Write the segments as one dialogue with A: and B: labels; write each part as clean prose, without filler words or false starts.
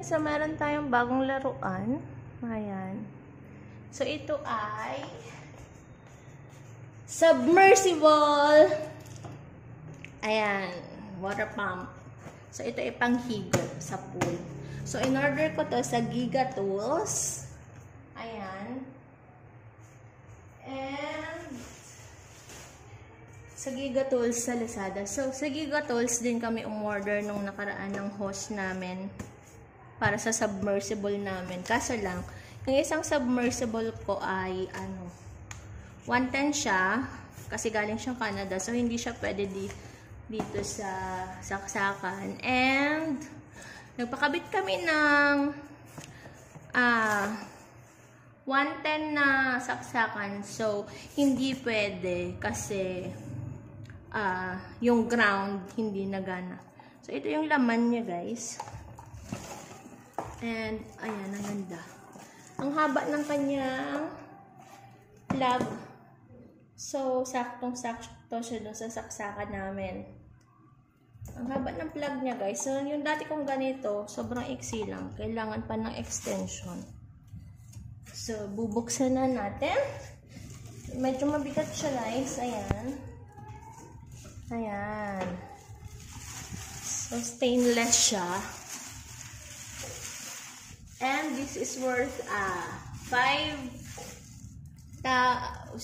A: So, meron tayong bagong laruan. Ayan. So, ito ay submersible. Ayan. Water pump. So, ito ay panghigop sa pool. So, in-order ko to sa Giga Tools. Ayan. And sa Giga Tools sa Lazada. So, sa Giga Tools din kami umorder nung nakaraan ng hose namin para sa submersible namin. Kaso lang, yung isang submersible ko ay 110 siya kasi galing siyang Canada. So, hindi siya pwede dito sa saksakan. And nagpakabit kami ng 110 na saksakan. So, hindi pwede kasi yung ground hindi nagana. So, ito yung laman niya, guys. And, ayan, ang ganda. Ang haba ng kanyang plug. So, saktong-sakto siya doon sa saksakan namin. Ang haba ng plug niya, guys. So, yung dati kong ganito, sobrang iksi lang. Kailangan pa ng extension. So, bubuksan na natin. Medyo mabigat siya, guys. Ayan. Ayan. So, stainless siya. And this is worth 5,799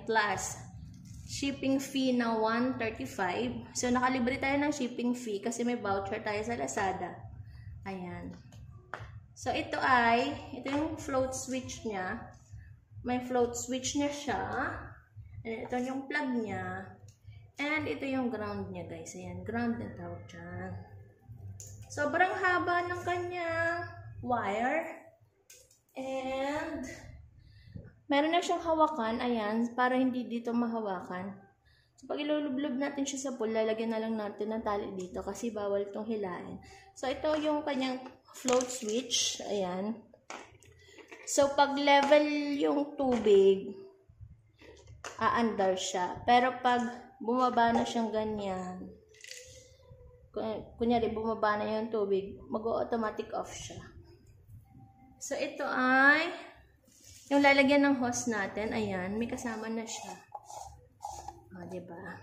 A: plus shipping fee na 135. So, nakalibre tayo ng shipping fee kasi may voucher tayo sa Lazada. Ayan. So, ito yung float switch niya. May float switch niya siya. And ito yung plug niya. And ito yung ground niya, guys. Ayan, ground na tawag dyan. Sobrang haba ng kanyang wire. And meron na siyang hawakan. Ayan, para hindi dito mahawakan. So, pag ilulublob natin siya sa pool, lalagyan na lang natin ng tali dito kasi bawal itong hilain. So, ito yung kanyang float switch. Ayan. So, pag level yung tubig, aandar siya. Pero pag bumaba na siyang ganyan, kunyari bumaba na yung tubig, mag-automatic off siya. So, ito ay yung lalagyan ng hose natin. Ayan, may kasama na siya. O, diba?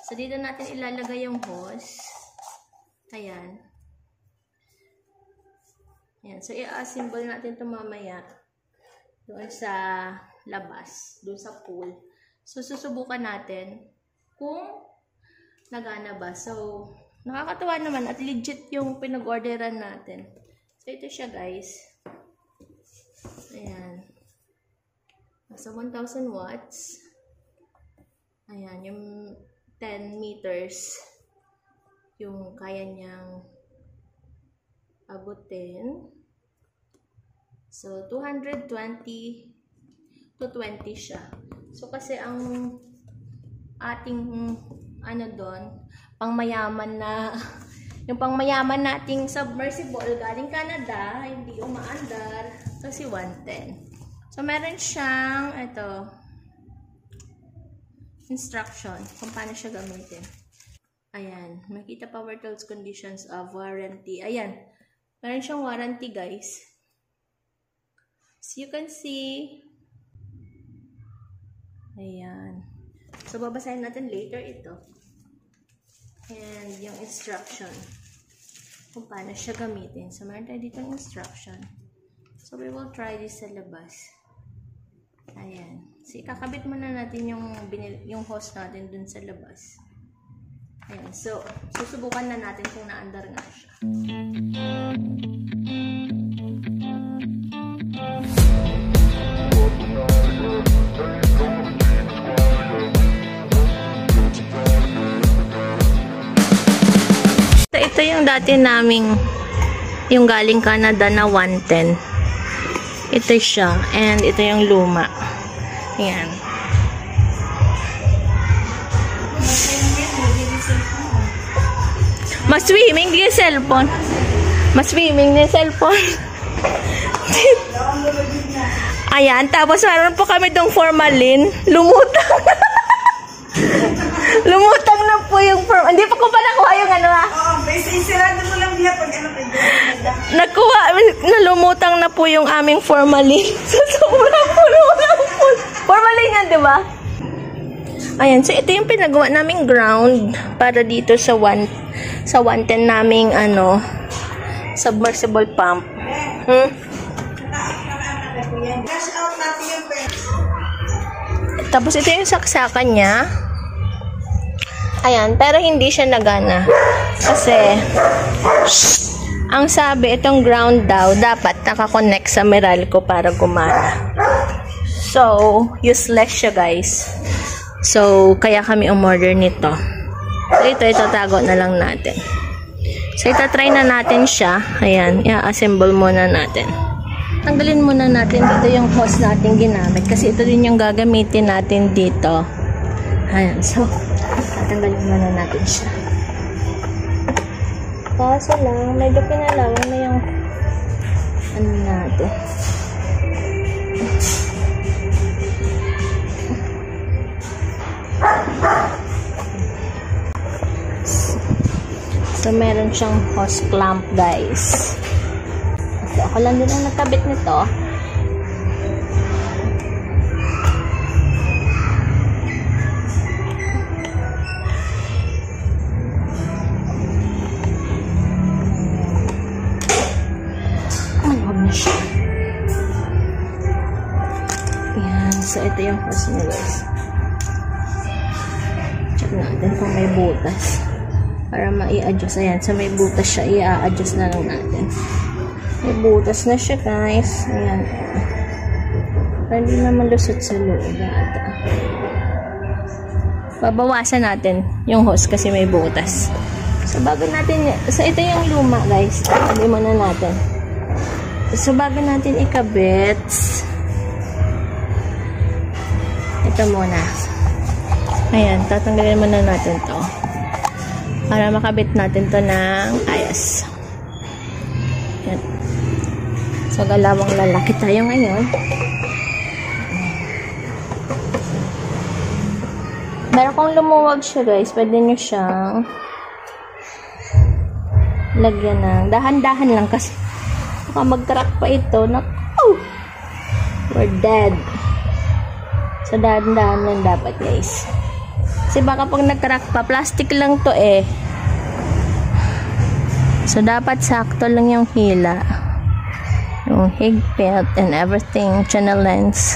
A: So, dito natin ilalagay yung hose. Ayan. Ayan. So, i-assemble natin ito mamaya doon sa labas, doon sa pool. So, susubukan natin kung nagana ba. So, nakakatuwa naman at legit yung pinag-orderan natin. So, ito siya, guys. Ayan. Nasa 1,000 watts. Ayan, yung 10 meters yung kaya niyang abutin. So, 220 to 20 siya. So, kasi ang ating doon, pangmayaman na yung pangmayaman nating submersible galing Canada, hindi umaandar kasi 110. So, meron siyang instruction kung paano siya gamitin. Ayan, makita power tools conditions of warranty. Ayan, meron siyang warranty, guys. So, you can see. Ayan. So, babasahin natin later ito. And yung instruction. Kung paano siya gamitin. So, meron tayo dito yung instruction. So, we will try this sa labas. Ayan. So, ikakabit muna natin yung hose natin dun sa labas. Ayan. So, susubukan na natin kung naandar nga siya. Ito yung dati naming yung galing Canada na 110. Ito siya. And ito yung luma. Ayan. Mas-swimming din yung cellphone. Mas-swimming din yung cellphone. Ayan. Tapos meron po kami dong formalin. Lumutang. Lumutang na po yung formalin. Hindi pa ko pa nakuha yung
B: Oo, basic sirado mo lang
A: Nalumutang na po yung aming formalin. Sa sobrang puno ng pool. Formalin yan, di ba? Ayan, so ito yung pinagawa naming ground para dito sa 110 naming submersible pump. Tapos ito yung saksakan niya. Ayan, pero hindi siya nagana. Kasi ang sabi, itong ground daw dapat nakakonect sa Meralco para gumana. So, useless siya, guys. So, kaya kami umorder nito. So, ito itatago na lang natin. So, itatry na natin siya. Ayan, i-assemble muna natin. Tanggalin muna natin dito yung hose natin ginamit. Kasi ito din yung gagamitin natin dito. Ayan, so, tatanggalin muna natin siya. Kaso lang, medyo pinalawang na yung natin. So, meron siyang hose clamp, guys. So, ako lang din ang nakabit nito. So, ito yung hose niya, guys. Check natin kung may butas. Para ma-i-adjust. Ayan. So, may butas siya. I-a-adjust na lang natin. May butas na siya, guys. Ayan. Para hindi naman lusot sa loob. Babawasan natin yung hose kasi may butas. So, bago natin, so, ito yung luma, guys. Sabi muna natin. So, bago natin ikabit, ito muna. Ayan, tatanggalin muna natin to para makabit natin to ng ayos. Ayan. So, galawang lalaki tayo ngayon. Meron kung lumuwag siya, guys, pwede nyo siyang lagyan ng dahan-dahan lang kasi baka mag-crack pa ito. Oh! We're dead. So, dahan-dahan lang dapat, guys. Kasi baka pag nag-crack pa, plastic lang to eh. So, dapat sakto lang yung hila. Yung higpit and everything. Channel lens.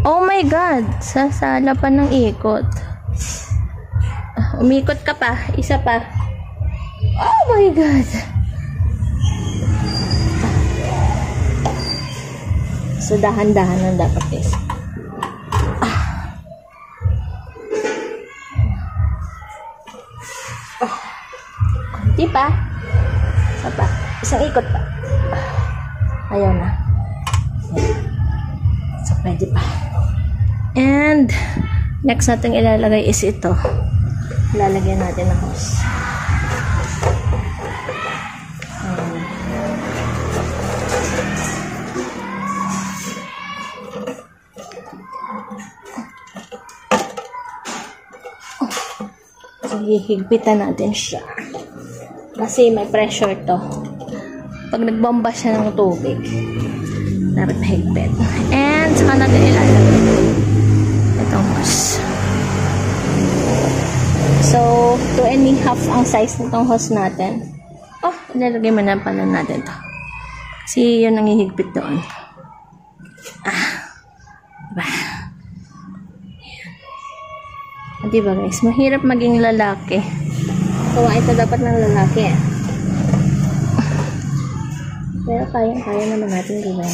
A: Oh my God! Sasala pa ng ikot. Umikot ka pa. Isa pa. Oh my God! So, dahan-dahan lang dapat, guys. Di pa? Isa pa. Isang ikot pa. Ayaw na. So, pwede pa. And, next natin ilalagay is ito. Ilalagyan natin ng hose. So, hihigpitan natin siya. Kasi may pressure to. Pag nagbomba siya ng tubig, dapat mahigpit. And saka natin ilalagay itong hose. So, 2.5 ang size nitong hose natin. Oh, ilalagay mo na pala natin to. Kasi yun ang hihigpit doon. Diba? Diba, guys? Mahirap maging lalaki. Kaya ito dapat ng lalaki. Pero kaya naman natin gawin.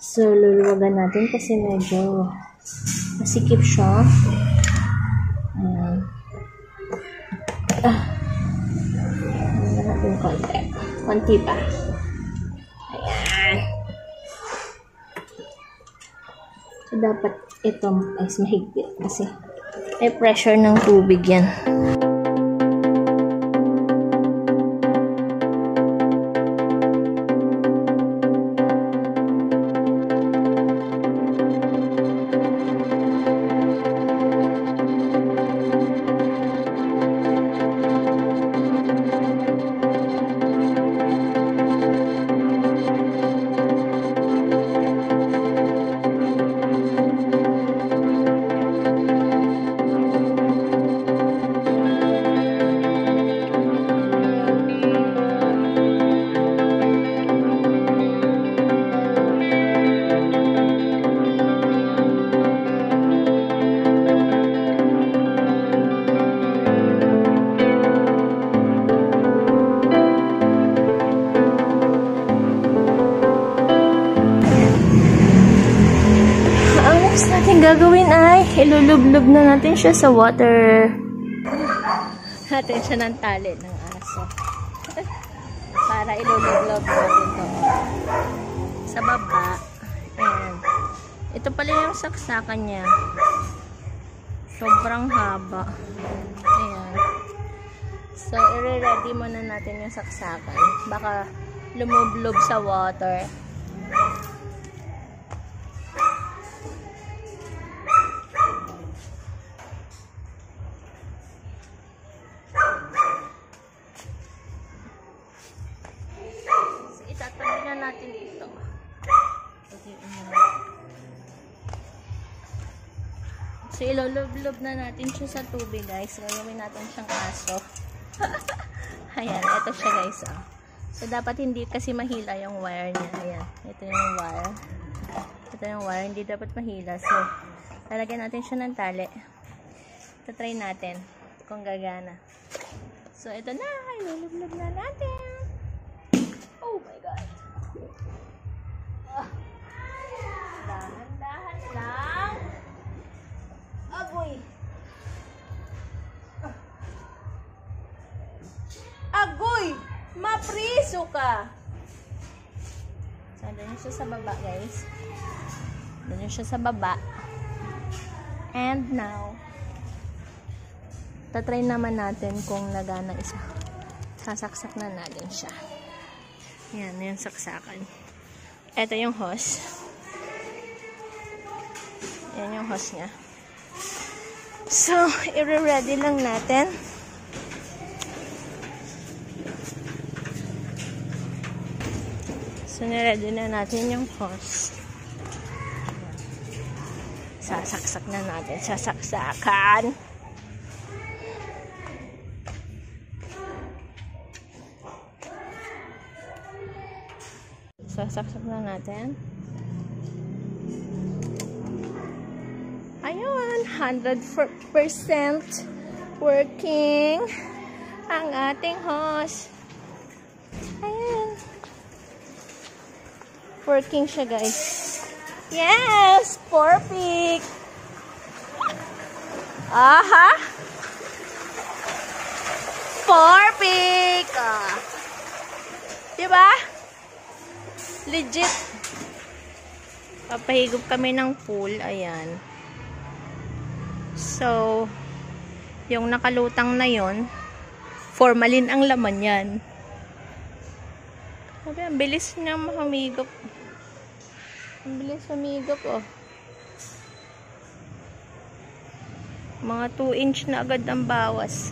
A: So, luluwagan natin kasi medyo masikip siya. Ayan. Ayan natin konti. Konti pa. Ayan. So, dapat ito mas mahigpit kasi may pressure ng tubig yan. ating gagawin ay ilulublub na natin siya sa water. Natin siya ng tali ng aso. Para ilulublub natin to. Sa baba. Ayan. Ito pala yung saksakan niya. Sobrang haba. Ayan. So, i-ready muna natin yung saksakan. Baka lumublob sa water. So, itatabi na natin ito. Okay, so, ilulublob na natin siya sa tubig, guys. Gagawin natin siyang aso. Ayan, ito siya, guys. Oh. So, dapat hindi kasi mahila yung wire niya. Ayan, ito yung wire. Ito yung wire, hindi dapat mahila. So, lalagyan natin siya ng tali. Try natin kung gagana. So, ito na. Ilulublob na natin. Oh my God. Dahan-dahan lang. Agoy. Agoy! Mapriso ka! So, doon siya sa baba, guys. Doon siya sa baba. And now, tatry naman natin kung nagana isa. Sasaksak na natin siya. Yan, yung saksakan. Ito yung hose. Yan yung hose niya. So, i-ready lang natin. So, niready na natin yung hose. Sasaksak na natin. Sasaksakan. Sasaksak na natin. Ayun, 100% working ang ating hose. Ayan. Working siya, guys. Yes! Perfect! Aha! Perfect! Ah. Diba? Legit. Papahigop kami ng pool. Ayan. So, yung nakalutang na yon, formalin ang laman yan. Sabi, ang bilis niya makamigop. Ang bilis humigop, oh. Mga 2 inch na agad ang bawas.